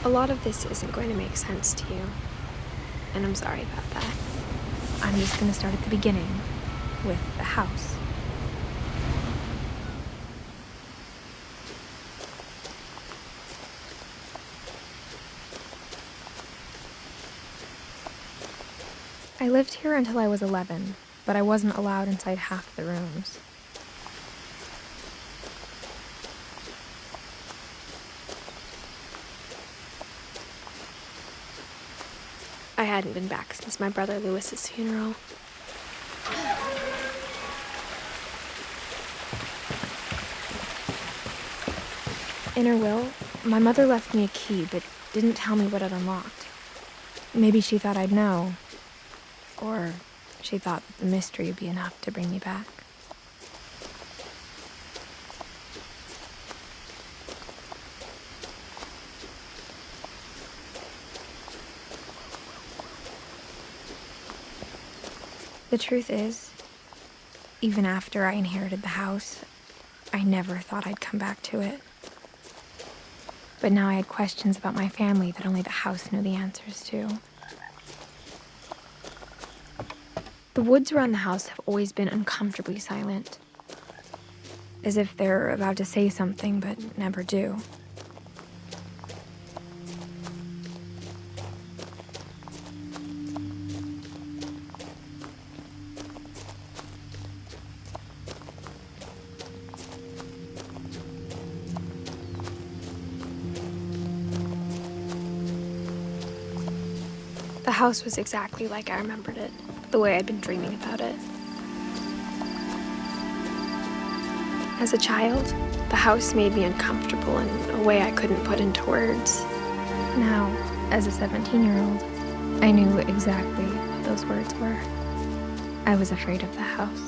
A lot of this isn't going to make sense to you, and I'm sorry about that. I'm just gonna start at the beginning, with the house. I lived here until I was 11, but I wasn't allowed inside half the rooms. I hadn't been back since my brother Lewis's funeral. In her will, my mother left me a key, but didn't tell me what it unlocked. Maybe she thought I'd know. Or she thought that the mystery would be enough to bring me back. The truth is, even after I inherited the house, I never thought I'd come back to it. But now I had questions about my family that only the house knew the answers to. The woods around the house have always been uncomfortably silent, as if they're about to say something but never do. The house was exactly like I remembered it, the way I'd been dreaming about it. As a child, the house made me uncomfortable in a way I couldn't put into words. Now, as a 17-year-old, I knew exactly what those words were. I was afraid of the house.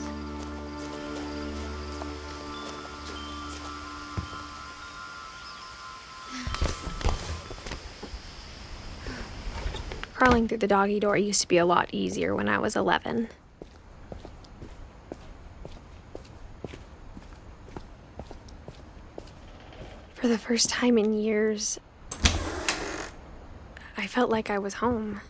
Crawling through the doggy door used to be a lot easier when I was 11. For the first time in years, I felt like I was home.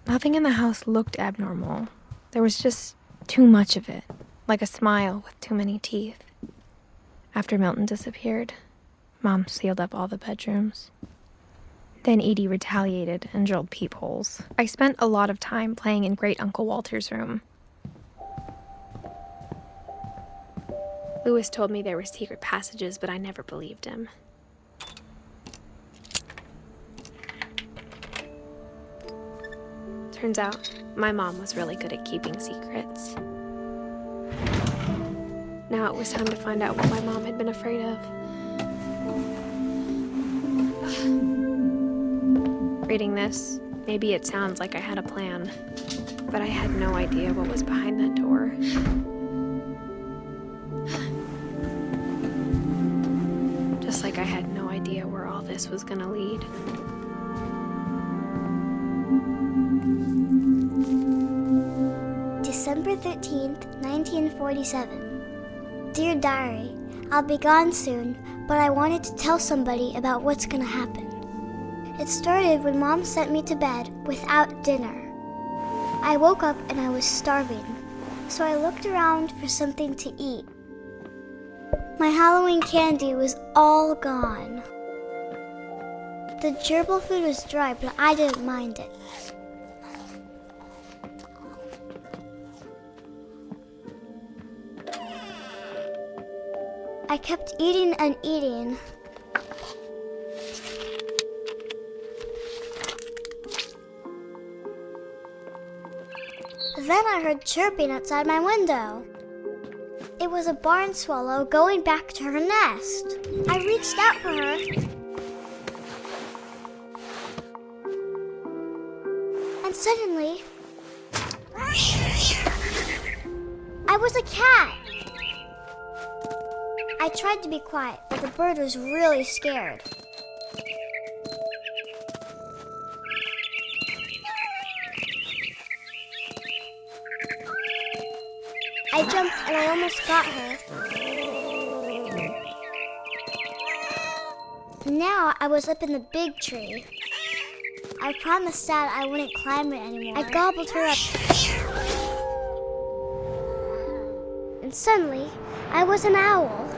Nothing in the house looked abnormal. There was just too much of it, like a smile with too many teeth. After Milton disappeared, Mom sealed up all the bedrooms. Then Edie retaliated and drilled peepholes. I spent a lot of time playing in Great Uncle Walter's room. Lewis told me there were secret passages, but I never believed him. Turns out, my mom was really good at keeping secrets. Now it was time to find out what my mom had been afraid of. Reading this, maybe it sounds like I had a plan, but I had no idea what was behind that door. Just like I had no idea where all this was gonna lead. December 13th, 1947. Dear Diary, I'll be gone soon, but I wanted to tell somebody about what's gonna happen. It started when Mom sent me to bed without dinner. I woke up and I was starving, so I looked around for something to eat. My Halloween candy was all gone. The gerbil food was dry, but I didn't mind it. I kept eating and eating. Then I heard chirping outside my window. It was a barn swallow going back to her nest. I reached out for her. And suddenly, I was a cat. I tried to be quiet, but the bird was really scared. I jumped and I almost got her. Now I was up in the big tree. I promised Dad I wouldn't climb it anymore. I gobbled her up. And suddenly, I was an owl.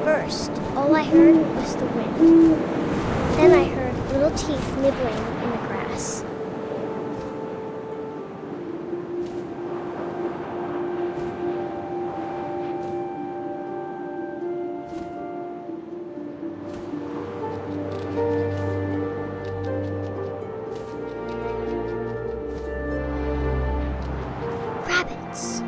First, all I heard was the wind. Then I heard little teeth nibbling in the grass. Rabbits.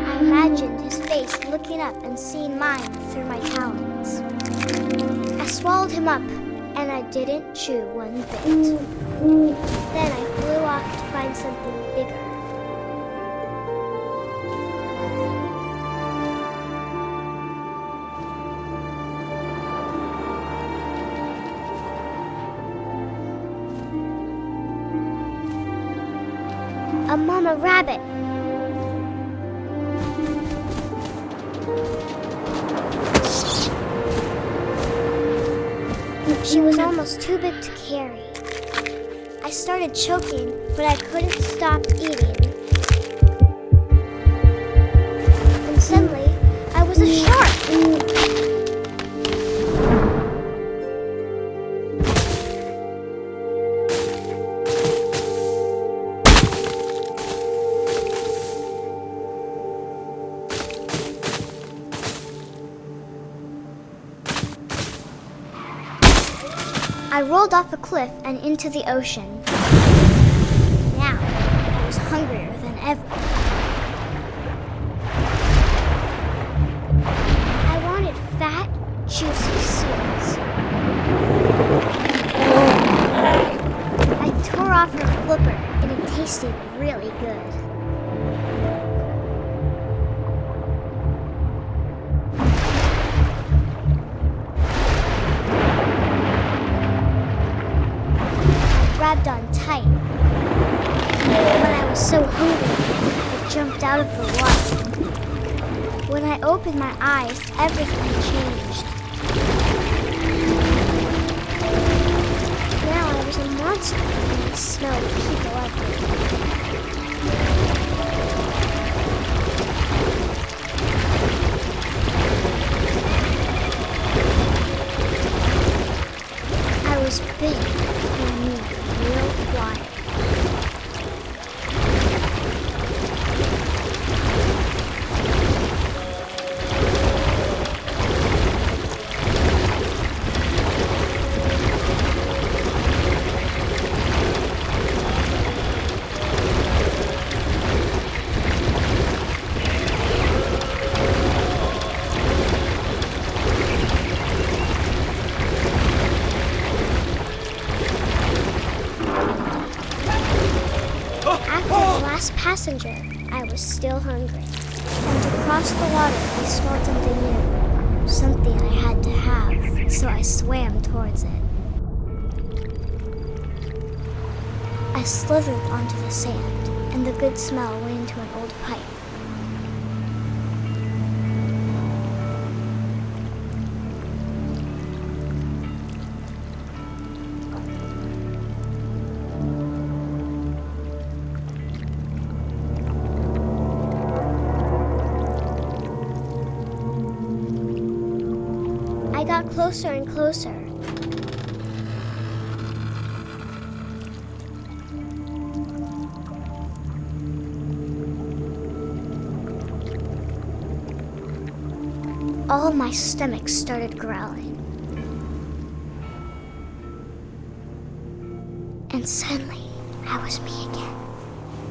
I imagined his face looking up and seeing mine through my talons. I swallowed him up, and I didn't chew one bit. Then I flew off to find something bigger. A mama rabbit. She was almost too big to carry. I started choking, but I couldn't stop eating. And suddenly, I was a shark. I rolled off a cliff and into the ocean. Now, I was hungrier than ever. I wanted fat, juicy seals. I tore off her flipper, and it tasted really good. Grabbed on tight. When I was so hungry, I jumped out of the water. When I opened my eyes, everything changed. Now I was a monster, and I smelled people everywhere. I was big and moved real quiet. Passenger, I was still hungry. And to cross the water, I smelled something new. Something I had to have, so I swam towards it. I slithered onto the sand, and the good smell went into an old pipe. I got closer and closer. All my stomach started growling. And suddenly, I was me again.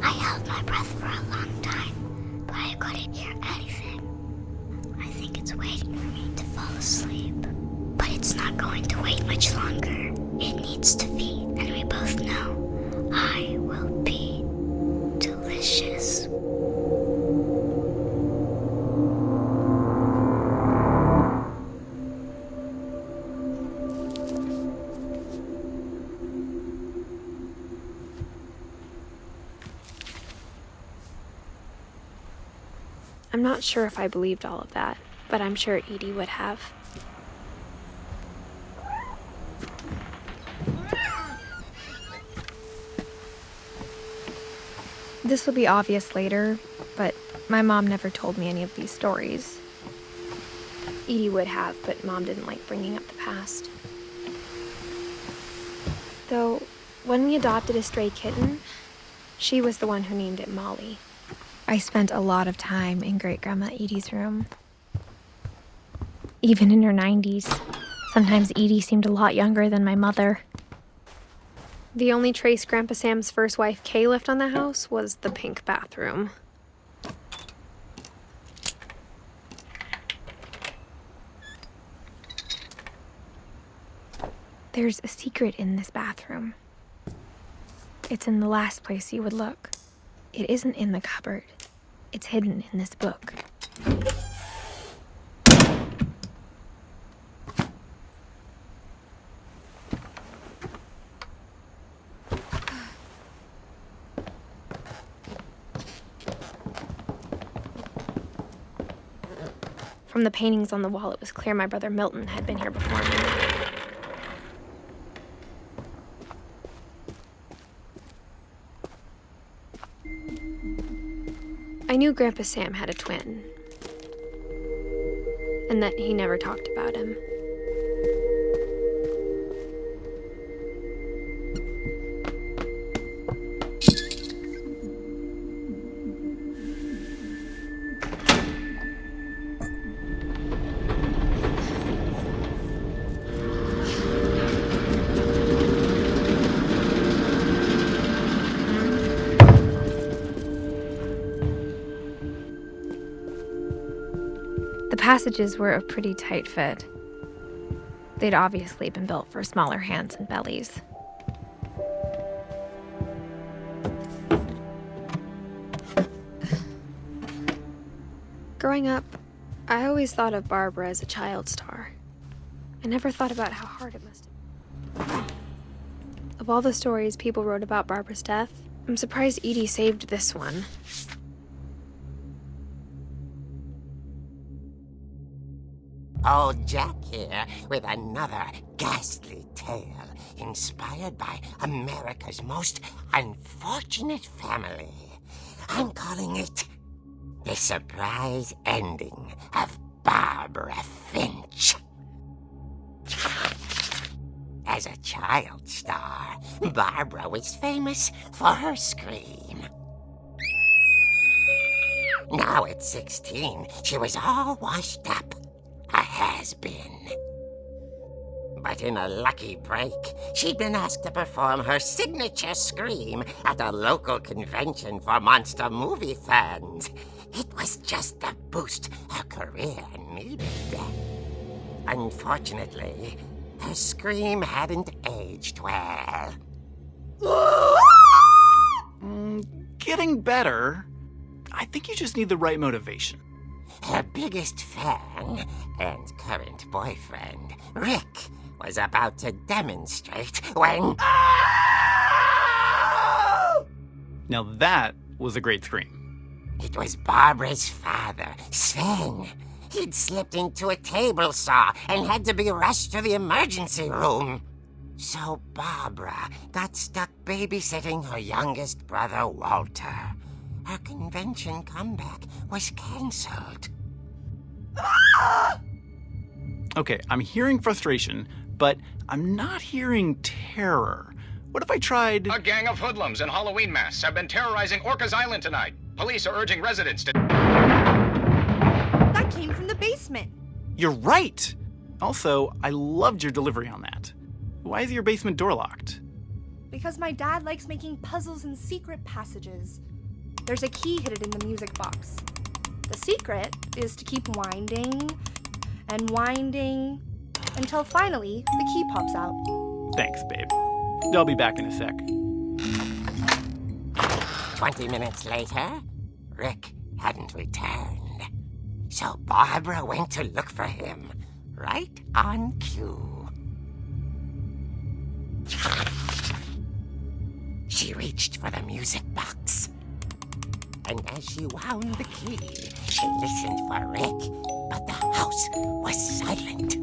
I held my breath for a long time, but I couldn't hear anything. I think it's waiting for me to fall asleep. But it's not going to wait much longer. It needs to feed, and we both know I will be delicious. I'm not sure if I believed all of that, but I'm sure Edie would have. This will be obvious later, but my mom never told me any of these stories. Edie would have, but Mom didn't like bringing up the past. Though, when we adopted a stray kitten, she was the one who named it Molly. I spent a lot of time in Great-Grandma Edie's room. Even in her 90s. Sometimes Edie seemed a lot younger than my mother. The only trace Grandpa Sam's first wife, Kay, left on the house was the pink bathroom. There's a secret in this bathroom. It's in the last place you would look. It isn't in the cupboard. It's hidden in this book. From the paintings on the wall, it was clear my brother Milton had been here before me. I knew Grandpa Sam had a twin, and that he never talked about him. The passages were a pretty tight fit. They'd obviously been built for smaller hands and bellies. Growing up, I always thought of Barbara as a child star. I never thought about how hard it must have been. Of all the stories people wrote about Barbara's death, I'm surprised Edie saved this one. Old Jack here with another ghastly tale inspired by America's most unfortunate family. I'm calling it The Surprise Ending of Barbara Finch. As a child star, Barbara was famous for her scream. Now at 16, she was all washed up. A has-been. But in a lucky break, she'd been asked to perform her signature scream at a local convention for monster movie fans. It was just the boost her career needed. Unfortunately, her scream hadn't aged well. Getting better. I think you just need the right motivation. Her biggest fan and current boyfriend, Rick, was about to demonstrate when... Now that was a great scream. It was Barbara's father, Sven. He'd slipped into a table saw and had to be rushed to the emergency room. So Barbara got stuck babysitting her youngest brother, Walter. Her convention comeback was cancelled. Okay, I'm hearing frustration, but I'm not hearing terror. What if I tried... A gang of hoodlums in Halloween masks have been terrorizing Orcas Island tonight. Police are urging residents to... That came from the basement. You're right! Also, I loved your delivery on that. Why is your basement door locked? Because my dad likes making puzzles and secret passages. There's a key hidden in the music box. The secret is to keep winding and winding until finally the key pops out. Thanks, babe. I'll be back in a sec. 20 minutes later, Rick hadn't returned. So Barbara went to look for him, right on cue. She reached for the music box. And As she wound the key, she listened for Rick, but the house was silent.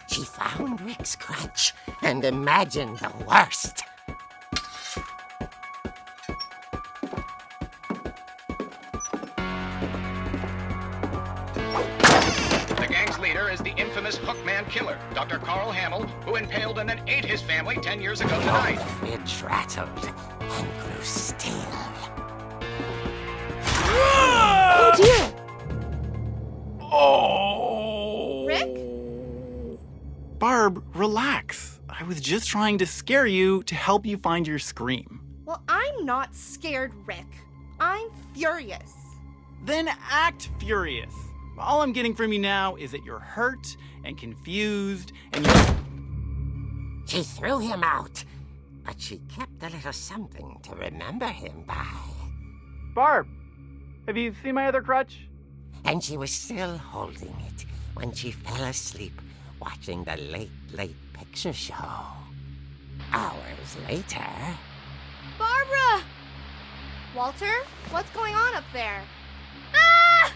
She found Rick's crutch and imagined the worst. The gang's leader is the infamous Hookman killer, Dr. Carl Hamill, who impaled and then ate his family 10 years ago tonight. The fridge rattled and grew still. Oh dear! Oh! Rick? Barb, relax. I was just trying to scare you to help you find your scream. Well, I'm not scared, Rick. I'm furious. Then act furious. All I'm getting from you now is that you're hurt and confused and you... She threw him out, but she kept a little something to remember him by. Barb, have you seen my other crutch? And she was still holding it when she fell asleep watching the late picture show. Hours later... Barbara! Walter, what's going on up there? Ah!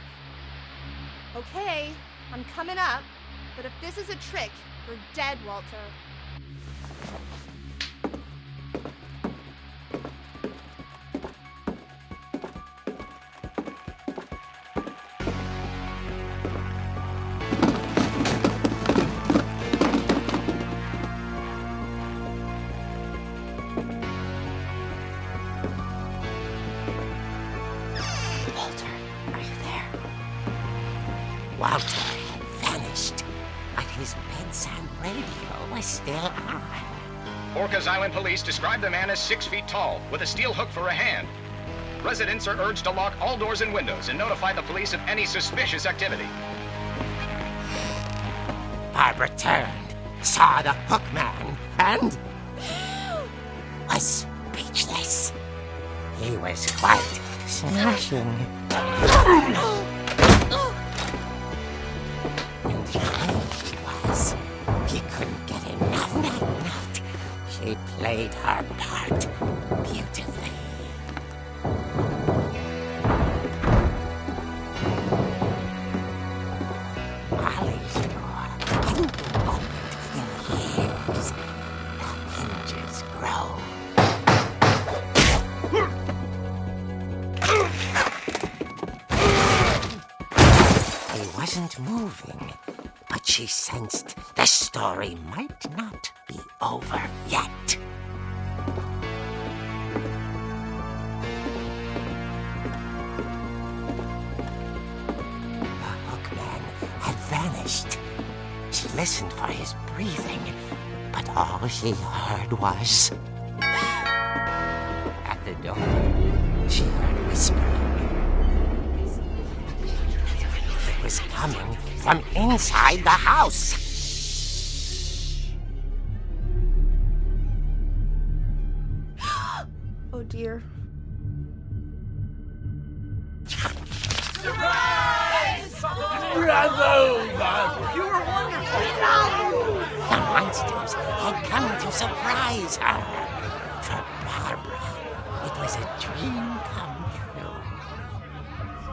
Okay, I'm coming up, but if this is a trick, you're dead, Walter. Walter, are you there? Walter had vanished, but his bedside radio was still on. Orcas Island police describe the man as 6 feet tall, with a steel hook for a hand. Residents are urged to lock all doors and windows and notify the police of any suspicious activity. Barbara turned, saw the hook man, and was speechless. He was quite smashing. And here she was. He couldn't get enough that night. She played her part beautifully. Molly's door hadn't been opened in years. The hinges grow. He wasn't moving, but she sensed the story might not be over yet. The hookman had vanished. She listened for his breathing, but all she heard was... At the door, she heard whispering. It was coming from inside the house. Oh dear. The monsters had come to surprise her. For Barbara, it was a dream come true.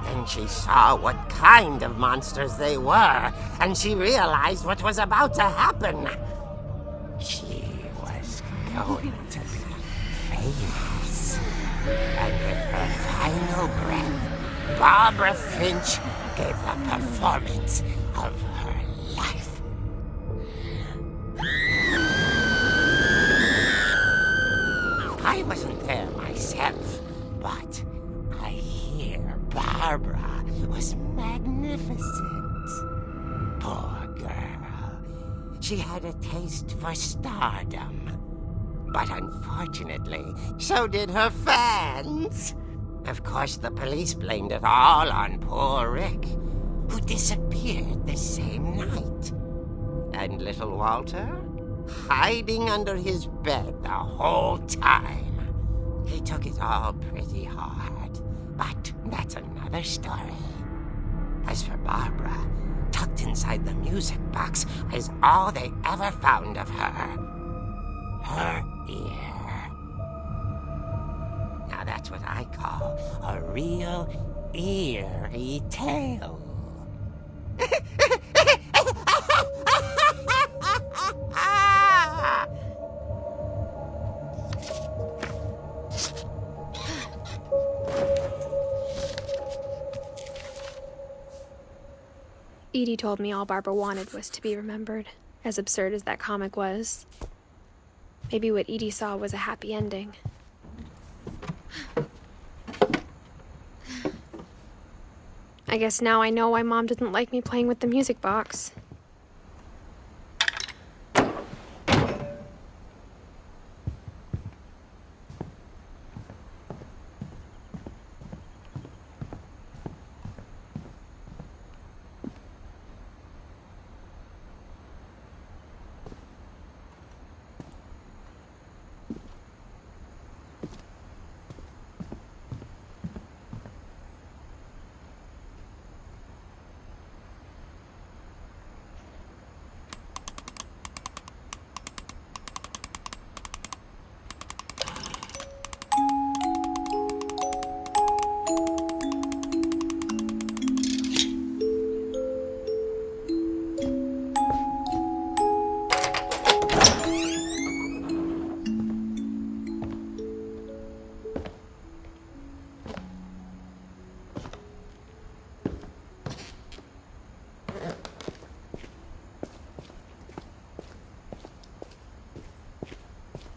Then she saw what kind of monsters they were, and she realized what was about to happen. She was going to be famous. And with her final breath, Barbara Finch gave the performance of her life. I wasn't there myself, but I hear Barbara was magnificent. Poor girl. She had a taste for stardom. But unfortunately, so did her fans. Of course, the police blamed it all on poor Rick, who disappeared the same night. And little Walter? Hiding under his bed the whole time. He took it all pretty hard, but that's another story. As for Barbara, tucked locked inside the music box is all they ever found of her. Her ear. Now that's what I call a real eerie tale. Edie told me all Barbara wanted was to be remembered, as absurd as that comic was. Maybe what Edie saw was a happy ending. I guess now I know why Mom didn't like me playing with the music box.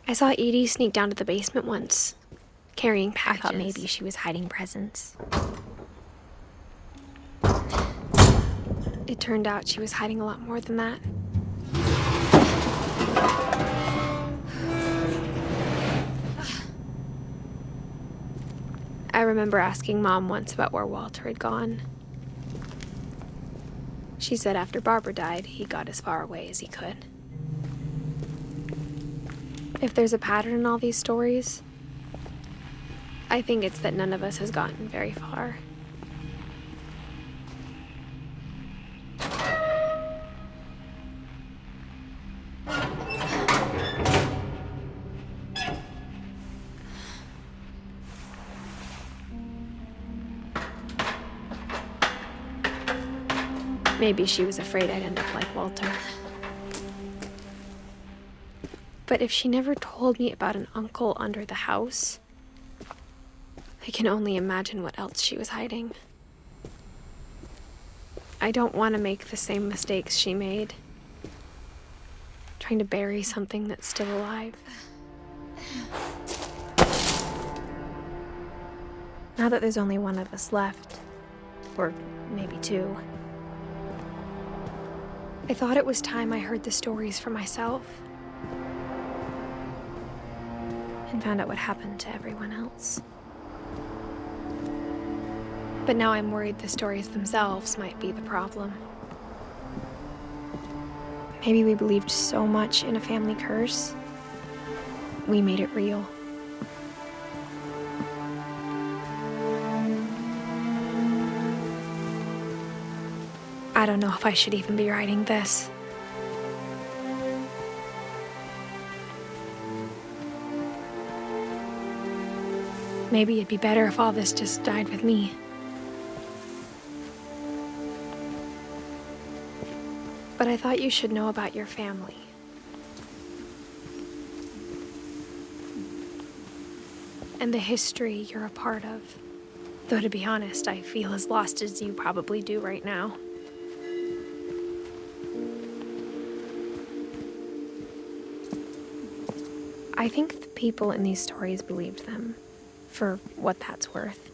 I saw Edie sneak down to the basement once, carrying packages. I thought maybe she was hiding presents. It turned out she was hiding a lot more than that. I remember asking Mom once about where Walter had gone. She said after Barbara died, he got as far away as he could. If there's a pattern in all these stories, I think it's that none of us has gotten very far. Maybe she was afraid I'd end up like Walter. But if she never told me about an uncle under the house, I can only imagine what else she was hiding. I don't want to make the same mistakes she made, trying to bury something that's still alive. Now that there's only one of us left, or maybe two, I thought it was time I heard the stories for myself and found out what happened to everyone else. But now I'm worried the stories themselves might be the problem. Maybe we believed so much in a family curse, we made it real. I don't know if I should even be writing this. Maybe it'd be better if all this just died with me. But I thought you should know about your family. And the history you're a part of. Though to be honest, I feel as lost as you probably do right now. I think the people in these stories believed them, for what that's worth.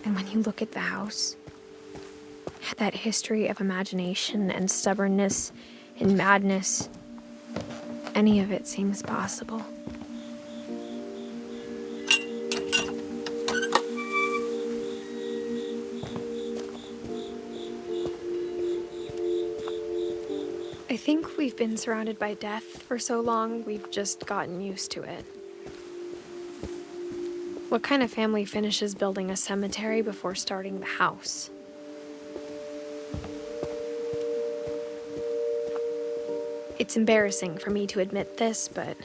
And when you look at the house, that history of imagination and stubbornness and madness, any of it seems possible. I think we've been surrounded by death for so long, we've just gotten used to it. What kind of family finishes building a cemetery before starting the house? It's embarrassing for me to admit this, but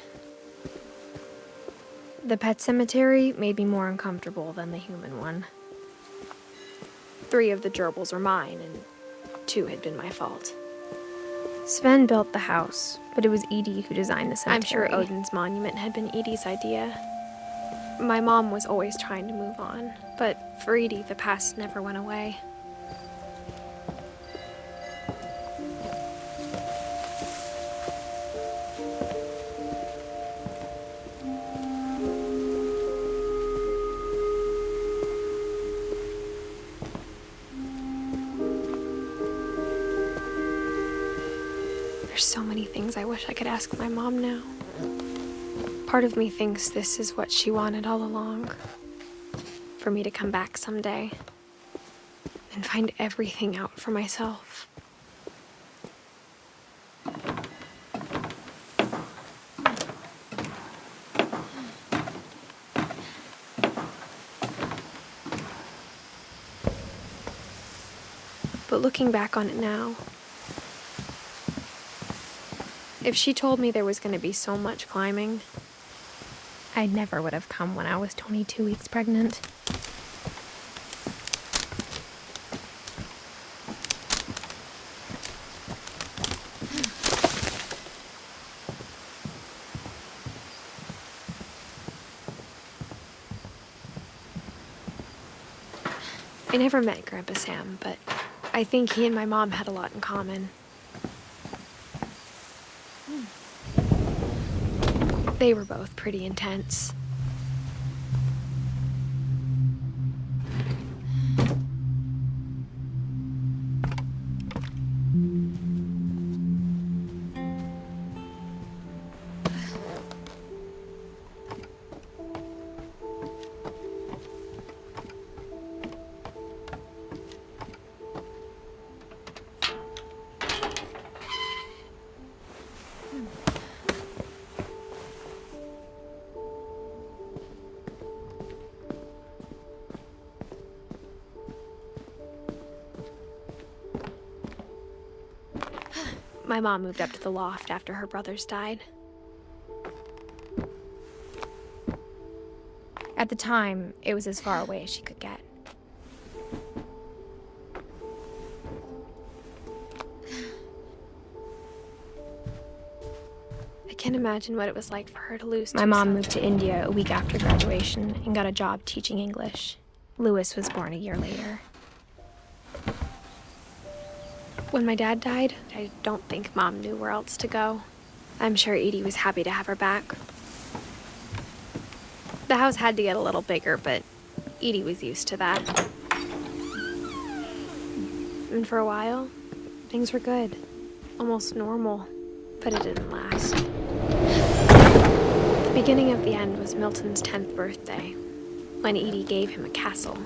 the pet cemetery made me more uncomfortable than the human one. 3 of the gerbils were mine, and 2 had been my fault. Sven built the house, but it was Edie who designed the cemetery. I'm sure Odin's monument had been Edie's idea. My mom was always trying to move on, but for Edie, the past never went away. There's so many things I wish I could ask my mom now. Part of me thinks this is what she wanted all along. For me to come back someday and find everything out for myself. But looking back on it now, if she told me there was going to be so much climbing, I never would have come when I was 22 weeks pregnant. I never met Grandpa Sam, but I think he and my mom had a lot in common. They were both pretty intense. My mom moved up to the loft after her brothers died. At the time, it was as far away as she could get. I can't imagine what it was like for her to lose. My mom moved to India a week after graduation and got a job teaching English. Louis was born a year later. When my dad died, I don't think Mom knew where else to go. I'm sure Edie was happy to have her back. The house had to get a little bigger, but Edie was used to that. And for a while, things were good. Almost normal, but it didn't last. The beginning of the end was Milton's 10th birthday, when Edie gave him a castle.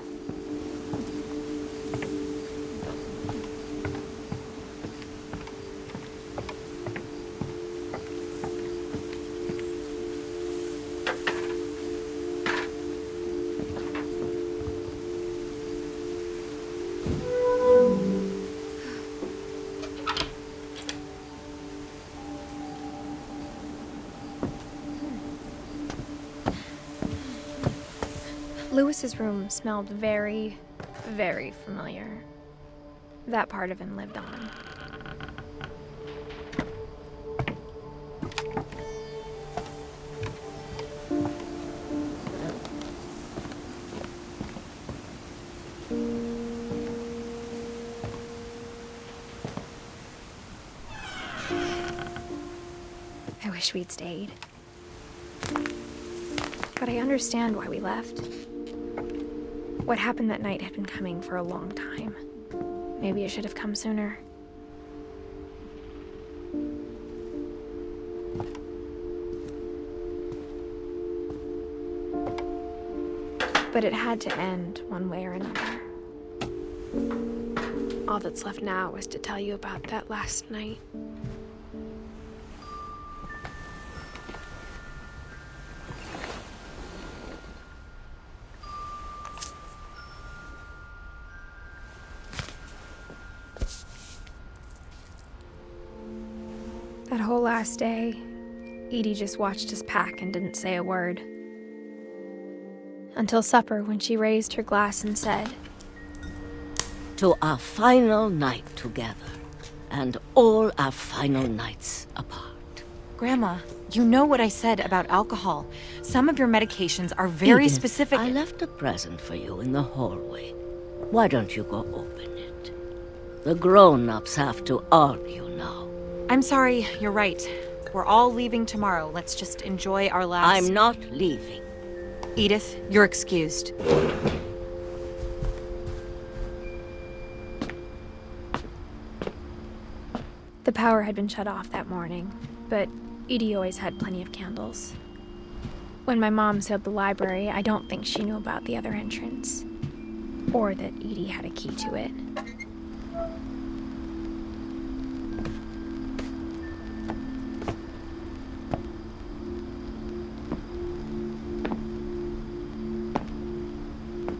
Louis's room smelled very, very familiar. That part of him lived on. I wish we'd stayed. But I understand why we left. What happened that night had been coming for a long time. Maybe it should have come sooner. But it had to end one way or another. All that's left now is to tell you about that last night. whole last day, Edie just watched us pack and didn't say a word. Until supper, when she raised her glass and said, "To our final night together, and all our final nights apart." Grandma, you know what I said about alcohol. Some of your medications are very Edith, specific. I left a present for you in the hallway. Why don't you go open it? The grown-ups have to argue now. I'm sorry, you're right. We're all leaving tomorrow. Let's just enjoy our last... I'm not leaving. Edith, you're excused. The power had been shut off that morning, but Edie always had plenty of candles. When my mom sealed the library, I don't think she knew about the other entrance, or that Edie had a key to it.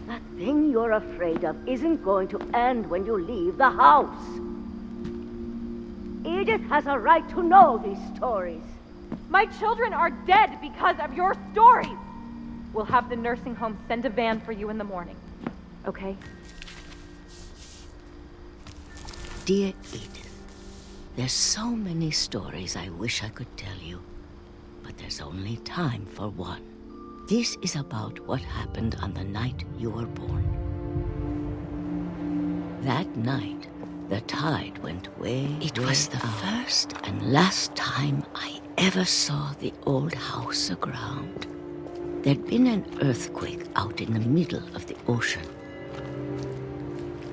That thing you're afraid of isn't going to end when you leave the house. Edith has a right to know these stories. My children are dead because of your stories! We'll have the nursing home send a van for you in the morning. Okay? Dear Edith, there's so many stories I wish I could tell you, but there's only time for one. This is about what happened on the night you were born. That night, the tide went way, It was the first and last time I ever saw the old house aground. There'd been an earthquake out in the middle of the ocean.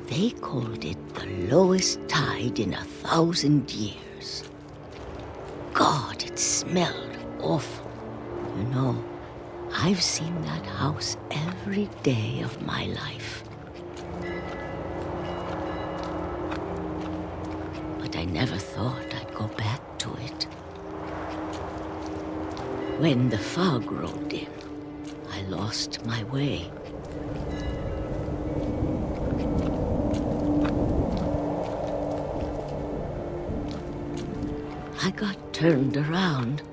They called it the lowest tide in 1,000 years. God, it smelled awful. You know, I've seen that house every day of my life. But I never thought I'd go back to it. When the fog rolled in, I lost my way. I got turned around.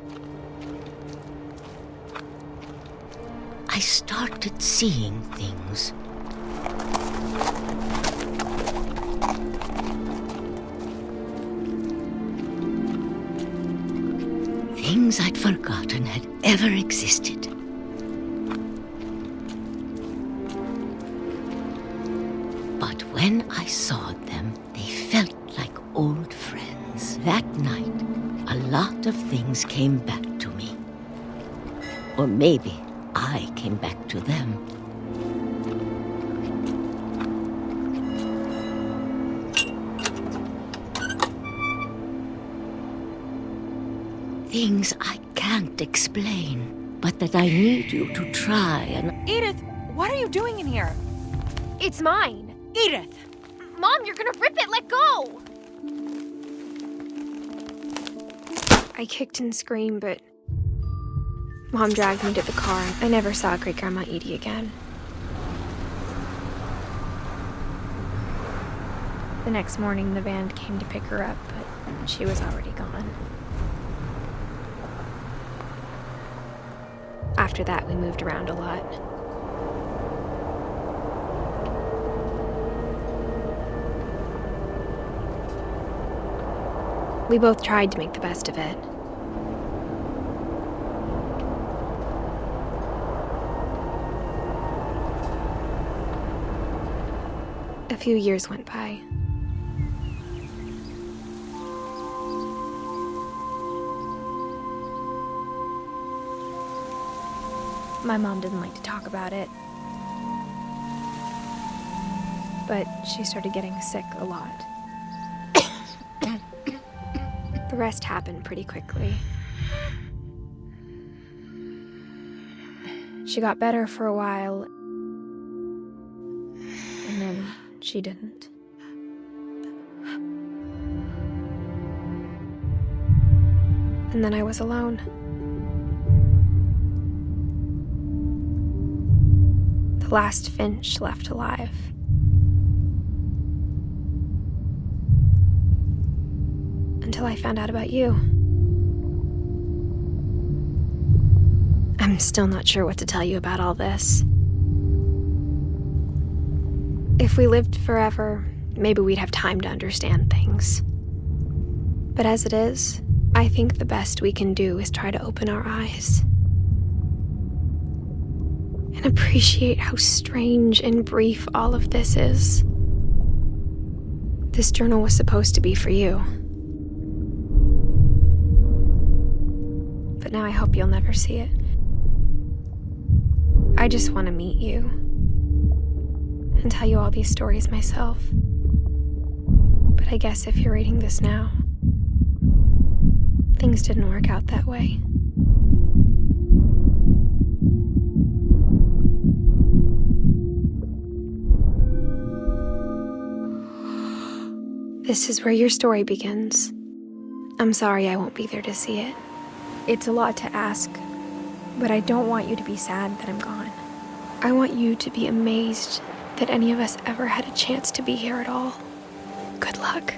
I started seeing things. Things I'd forgotten had ever existed. But when I saw them, they felt like old friends. That night, a lot of things came back to me. Or maybe I came back to them. Things I can't explain, but that I need you to try and... Edith, what are you doing in here? It's mine! Edith! Mom, you're gonna rip it! Let go! I kicked and screamed, but Mom dragged me to the car. I never saw Great-Grandma Edie again. The next morning, the van came to pick her up, but she was already gone. After that, we moved around a lot. We both tried to make the best of it. A few years went by. My mom didn't like to talk about it, but she started getting sick a lot. The rest happened pretty quickly. She got better for a while, and then she didn't. And then I was alone. The last Finch left alive. Until I found out about you. I'm still not sure what to tell you about all this. If we lived forever, maybe we'd have time to understand things. But as it is, I think the best we can do is try to open our eyes and appreciate how strange and brief all of this is. This journal was supposed to be for you. But now I hope you'll never see it. I just want to meet you and tell you all these stories myself. But I guess if you're reading this now, things didn't work out that way. This is where your story begins. I'm sorry I won't be there to see it. It's a lot to ask, but I don't want you to be sad that I'm gone. I want you to be amazed that any of us ever had a chance to be here at all. Good luck.